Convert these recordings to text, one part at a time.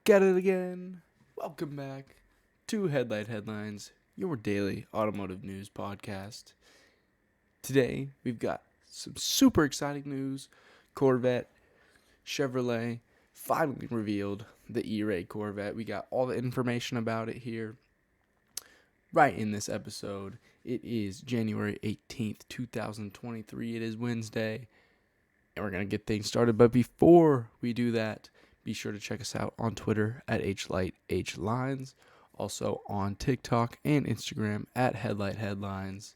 Back at it again. Welcome back to Headlight Headlines, your daily automotive news podcast. Today, we've got some super exciting news. Corvette, Chevrolet finally revealed the E-Ray Corvette. We got all the information about it here right in this episode. It is January 18th, 2023. It is Wednesday, and we're going to get things started. But before we do that, be sure to check us out on Twitter at HlightHlines, also on TikTok and Instagram at Headlight Headlines.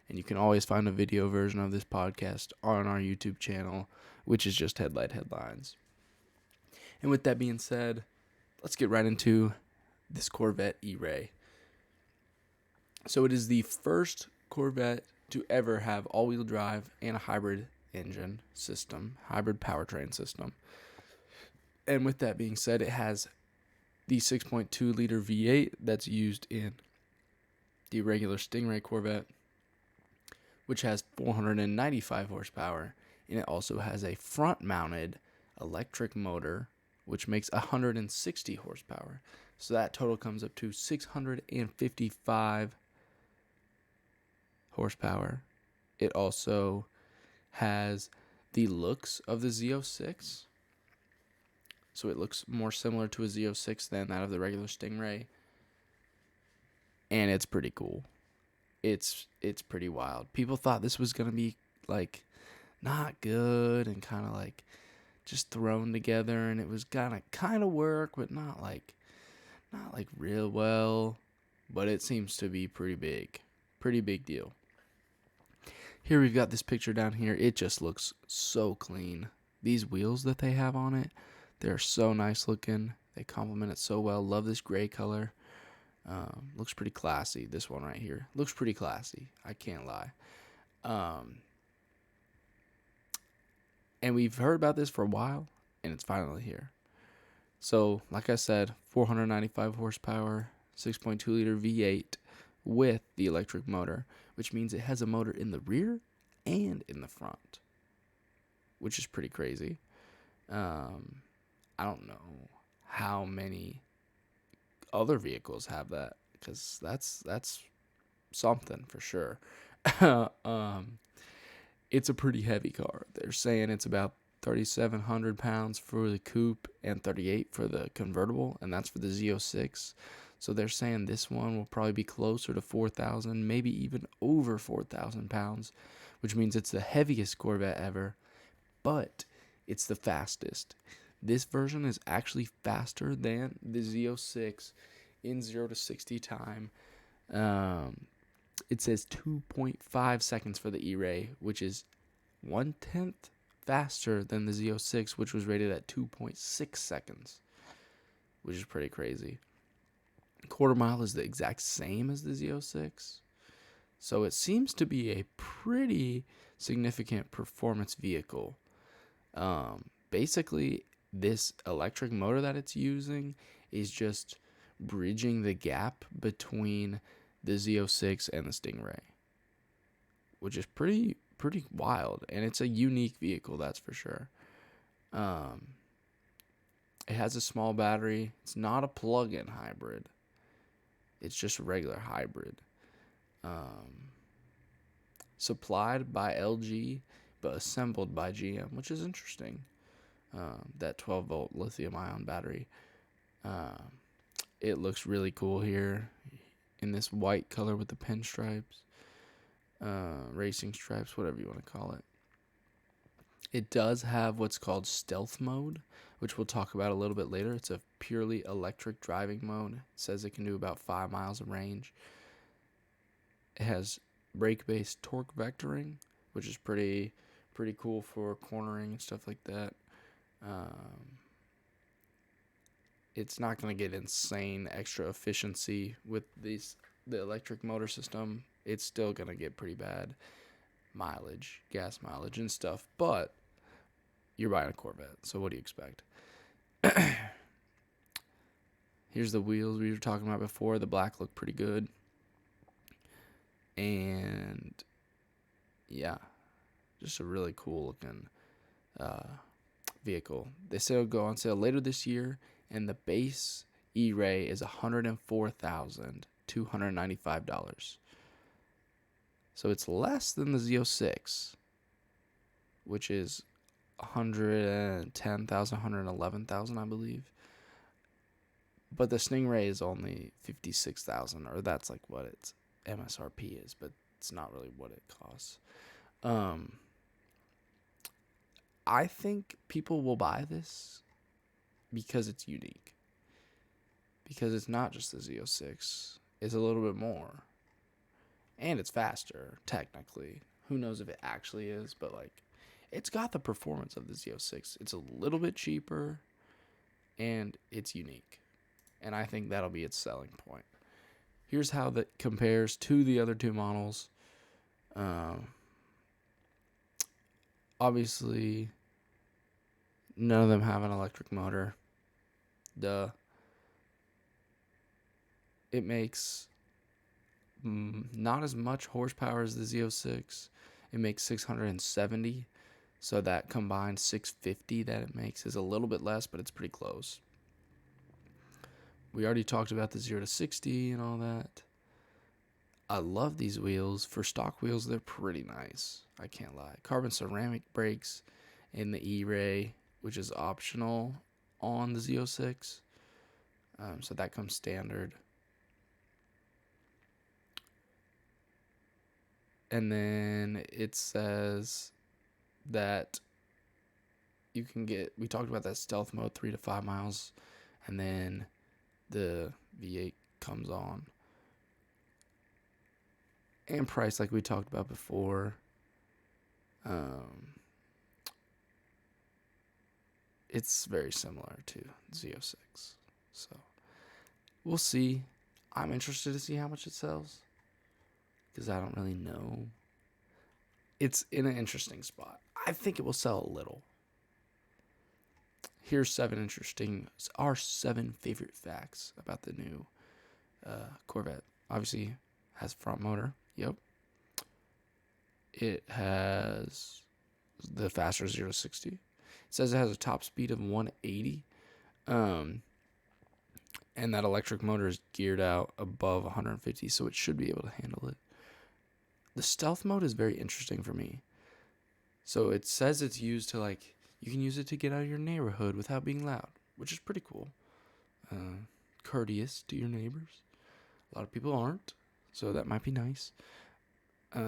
And you can always find a video version of this podcast on our YouTube channel, which is just Headlight Headlines. And with that being said, let's get right into this Corvette E-Ray. So it is the first Corvette to ever have all-wheel drive and a hybrid engine system, hybrid powertrain system. And with that being said, it has the 6.2 liter V8 that's used in the regular Stingray Corvette, which has 495 horsepower, and it also has a front-mounted electric motor, which makes 160 horsepower. So that total comes up to 655 horsepower. It also has the looks of the Z06. So it looks more similar to a Z06 than that of the regular Stingray. And it's pretty cool. It's pretty wild. People thought this was going to be like not good and kind of like just thrown together, and it was gonna kind of work, but not like real well. But it seems to be pretty big deal. Here we've got this picture down here. It just looks so clean. These wheels that they have on it, they're so nice looking. They complement it so well. Love this gray color. Looks pretty classy. This one right here looks pretty classy. I can't lie. And we've heard about this for a while, and it's finally here. So, like I said, 495 horsepower, 6.2 liter V8 with the electric motor, which means it has a motor in the rear and in the front, which is pretty crazy. I don't know how many other vehicles have that, because that's something for sure. It's a pretty heavy car. They're saying it's about 3,700 pounds for the coupe and 38 for the convertible, and that's for the Z06. So they're saying this one will probably be closer to 4,000, maybe even over 4,000 pounds, which means it's the heaviest Corvette ever, but it's the fastest. This version is actually faster than the Z06 in 0 to 60 time. It says 2.5 seconds for the E-Ray, which is 1/10 faster than the Z06, which was rated at 2.6 seconds, which is pretty crazy. Quarter mile is the exact same as the Z06. So it seems to be a pretty significant performance vehicle. Basically, this electric motor that it's using is just bridging the gap between the Z06 and the Stingray, which is pretty wild, and it's a unique vehicle, that's for sure. It has a small battery. It's not a plug-in hybrid. It's just a regular hybrid. Supplied by LG, but assembled by GM, which is interesting. That 12-volt lithium-ion battery. It looks really cool here in this white color with the pinstripes, racing stripes, whatever you want to call it. It does have what's called stealth mode, which we'll talk about a little bit later. It's a purely electric driving mode. It says it can do about 5 miles of range. It has brake-based torque vectoring, which is pretty cool for cornering and stuff like that. It's not going to get insane extra efficiency with the electric motor system. It's still going to get pretty bad mileage, gas mileage and stuff, but you're buying a Corvette, so what do you expect? Here's the wheels we were talking about before. The black look pretty good. And yeah, just a really cool looking vehicle. They say it'll go on sale later this year and the base E-Ray is $104,295. So it's less than the Z06, which is $110,000, $111,000, I believe. But the Stingray is only $56,000, or that's like what its MSRP is, but it's not really what it costs. I think people will buy this because it's unique. Because it's not just the Z06. It's a little bit more. And it's faster, technically. Who knows if it actually is, but like, it's got the performance of the Z06. It's a little bit cheaper, and it's unique. And I think that'll be its selling point. Here's how that compares to the other two models. Obviously, none of them have an electric motor. Duh. It makes not as much horsepower as the Z06. It makes 670. So that combined 650 that it makes is a little bit less, but it's pretty close. We already talked about the 0 to 60 and all that. I love these wheels. For stock wheels, they're pretty nice. I can't lie. Carbon ceramic brakes in the E-Ray, which is optional on the Z06. So that comes standard. And then it says that you can get, we talked about that stealth mode, 3 to 5 miles, and then the V8 comes on. And price, like we talked about before, it's very similar to Z06. So we'll see. I'm interested to see how much it sells, because I don't really know. It's in an interesting spot. I think it will sell a little. Here's our 7 favorite facts about the new Corvette. Obviously, has front motor. Yep. It has the faster 0 to 60. It says it has a top speed of 180. And that electric motor is geared out above 150, so it should be able to handle it. The stealth mode is very interesting for me. So it says it's used to, like, you can use it to get out of your neighborhood without being loud, which is pretty cool. Courteous to your neighbors. A lot of people aren't, so that might be nice. 3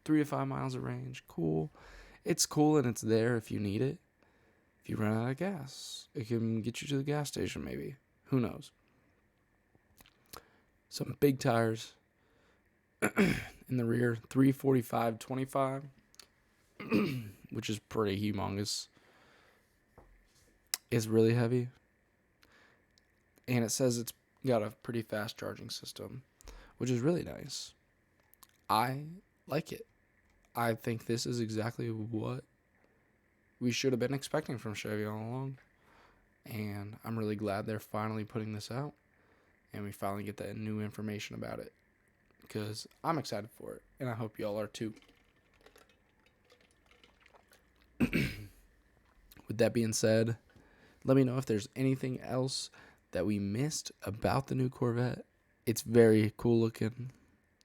to 5 miles of range, cool. It's cool and it's there if you need it. If you run out of gas, it can get you to the gas station maybe. Who knows? Some big tires in the rear, 345/25, which is pretty humongous. It's really heavy. And it says it's got a pretty fast charging system, which is really nice. I like it. I think this is exactly what we should have been expecting from Chevy all along. And I'm really glad they're finally putting this out. And we finally get that new information about it. Because I'm excited for it. And I hope y'all are too. With that being said, let me know if there's anything else that we missed about the new Corvette. It's very cool looking.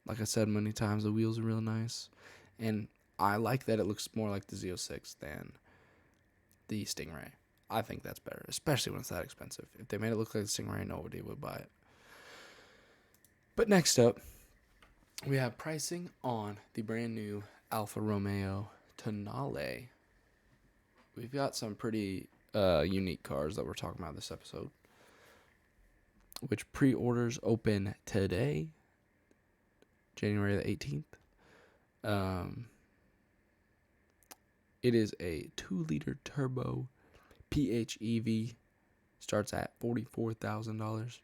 Like I said many times, the wheels are real nice. And I like that it looks more like the Z06 than the Stingray. I think that's better, especially when it's that expensive. If they made it look like the Stingray, nobody would buy it. But next up, we have pricing on the brand new Alfa Romeo Tonale. We've got some pretty unique cars that we're talking about this episode, which pre-orders open today, January the 18th. It is a 2-liter turbo PHEV. Starts at $44,000.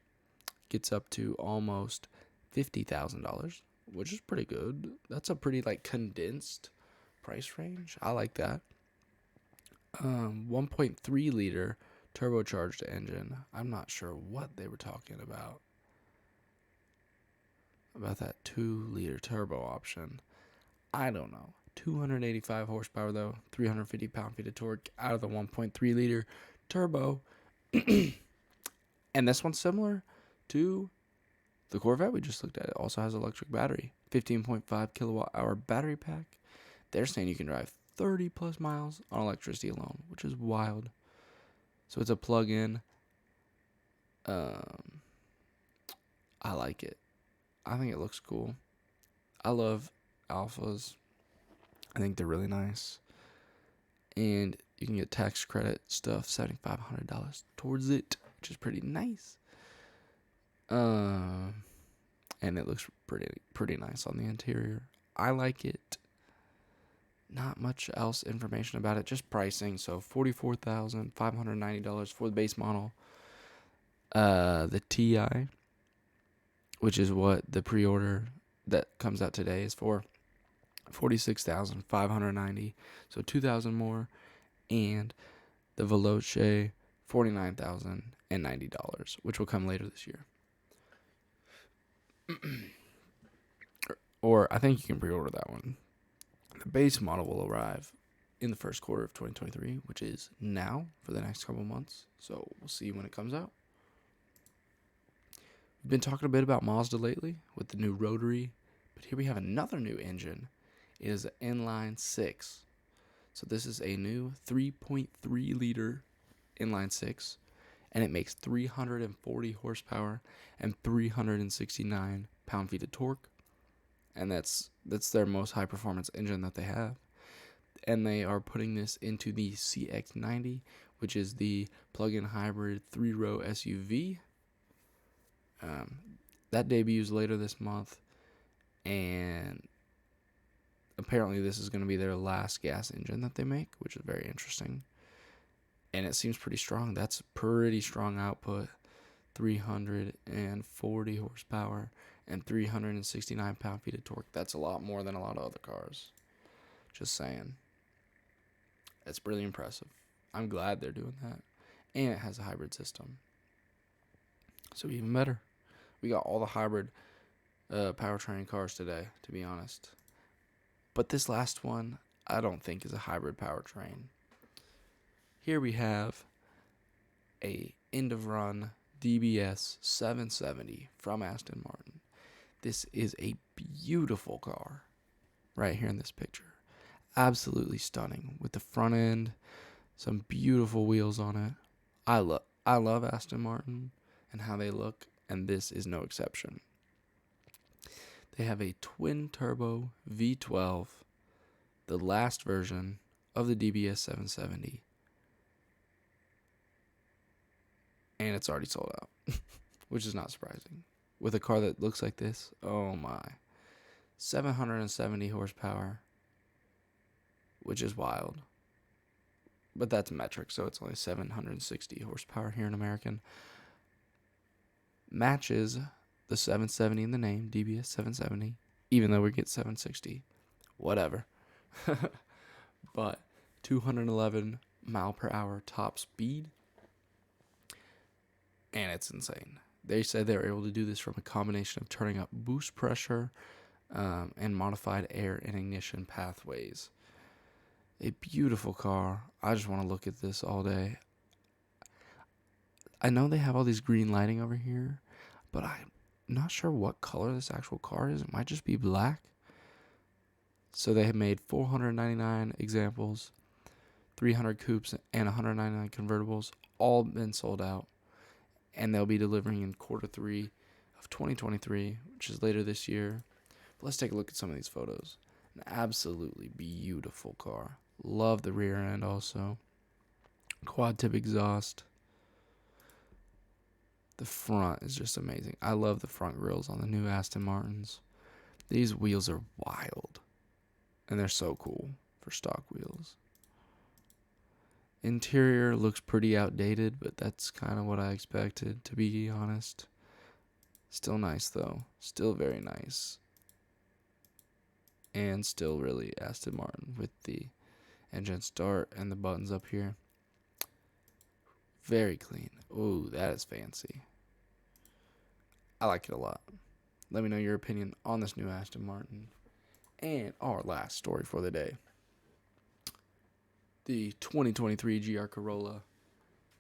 Gets up to almost $50,000, which is pretty good. That's a pretty condensed price range. I like that. 1.3 liter turbocharged engine. I'm not sure what they were talking about that 2-liter turbo option. I don't know. 285 horsepower though, 350 pound-feet of torque out of the 1.3 liter turbo. And this one's similar to the Corvette we just looked at. It also has electric battery, 15.5 kilowatt hour battery pack. They're saying you can drive 30 plus miles on electricity alone, which is wild. So it's a plug-in. I like it. I think it looks cool. I love Alphas. I think they're really nice. And you can get tax credit stuff, $7,500 towards it, which is pretty nice. And it looks pretty nice on the interior. I like it. Not much else information about it, just pricing. So $44,590 for the base model. The TI, which is what the pre-order that comes out today is for, $46,590, so $2,000 more. And the Veloce, $49,090, which will come later this year. Or I think you can pre-order that one. The base model will arrive in the first quarter of 2023, which is now for the next couple months. So we'll see when it comes out. We've been talking a bit about Mazda lately with the new rotary, but here we have another new engine. It is an inline 6. So this is a new 3.3 liter inline 6, and it makes 340 horsepower and 369 pound-feet of torque. And that's their most high-performance engine that they have. And they are putting this into the CX-90, which is the plug-in hybrid 3-row SUV. That debuts later this month, and apparently this is going to be their last gas engine that they make, which is very interesting. And it seems pretty strong. That's pretty strong output. 340 horsepower and 369 pound-feet of torque. That's a lot more than a lot of other cars. Just saying. It's really impressive. I'm glad they're doing that. And it has a hybrid system. So even better. We got all the hybrid powertrain cars today, to be honest. But this last one, I don't think is a hybrid powertrain. Here we have a end-of-run DBS 770 from Aston Martin. This is a beautiful car right here in this picture. Absolutely stunning with the front end, some beautiful wheels on it. I love Aston Martin and how they look, and this is no exception. They have a twin-turbo V12, the last version of the DBS 770. And it's already sold out, which is not surprising. With a car that looks like this, oh my. 770 horsepower, which is wild. But that's metric, so it's only 760 horsepower here in American. Matches the 770 in the name, DBS 770, even though we get 760. Whatever. But 211 mile per hour top speed. And it's insane. They said they were able to do this from a combination of turning up boost pressure and modified air and ignition pathways. A beautiful car. I just want to look at this all day. I know they have all these green lighting over here, but I'm not sure what color this actual car is. It might just be black. So they have made 499 examples, 300 coupes, and 199 convertibles, all been sold out. And they'll be delivering in quarter 3 of 2023, which is later this year. But let's take a look at some of these photos. An absolutely beautiful car. Love the rear end also. Quad tip exhaust. The front is just amazing. I love the front grills on the new Aston Martins. These wheels are wild. And they're so cool for stock wheels. Interior looks pretty outdated, but that's kind of what I expected, to be honest. Still nice, though. Still very nice. And still really Aston Martin with the engine start and the buttons up here. Very clean. Ooh, that is fancy. I like it a lot. Let me know your opinion on this new Aston Martin. And our last story for the day. The 2023 GR Corolla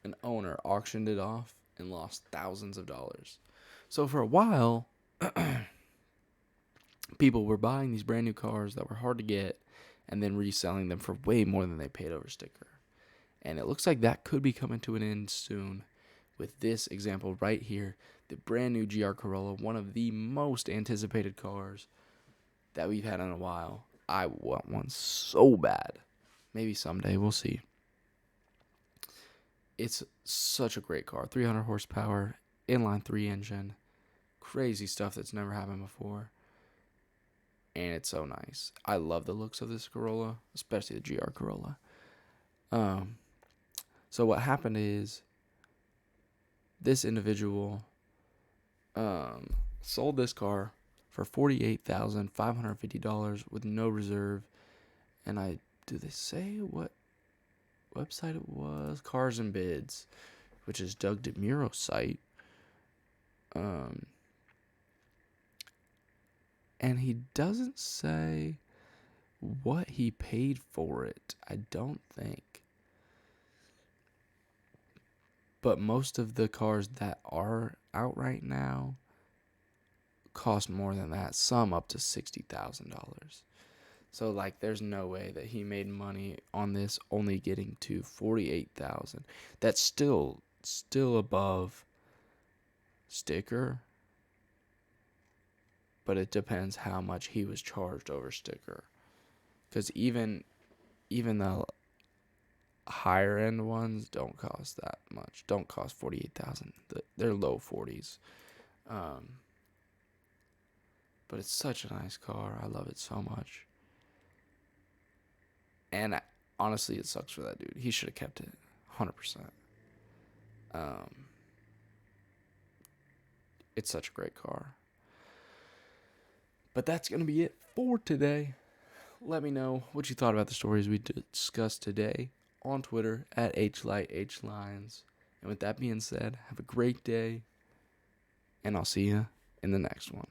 an owner auctioned it off and lost thousands of dollars. So for a while, people were buying these brand new cars that were hard to get and then reselling them for way more than they paid over sticker. And it looks like that could be coming to an end soon with this example right here. The brand new GR Corolla, one of the most anticipated cars that we've had in a while. I want one so bad. Maybe someday, we'll see. It's such a great car. 300 horsepower, inline 3 engine. Crazy stuff that's never happened before. And it's so nice. I love the looks of this Corolla, especially the GR Corolla. So what happened is this individual sold this car for $48,550 with no reserve. And do they say what website it was? Cars and Bids, which is Doug DeMuro's site. And he doesn't say what he paid for it, I don't think. But most of the cars that are out right now cost more than that, some up to $60,000. So, like, there's no way that he made money on this only getting to $48,000. That's still above sticker, but it depends how much he was charged over sticker. Because even the higher end ones don't cost that much. Don't cost $48,000. They're low 40s. But it's such a nice car. I love it so much. And honestly, it sucks for that dude. He should have kept it 100%. It's such a great car. But that's going to be it for today. Let me know what you thought about the stories we discussed today on Twitter at HlightHlines. And with that being said, have a great day, and I'll see you in the next one.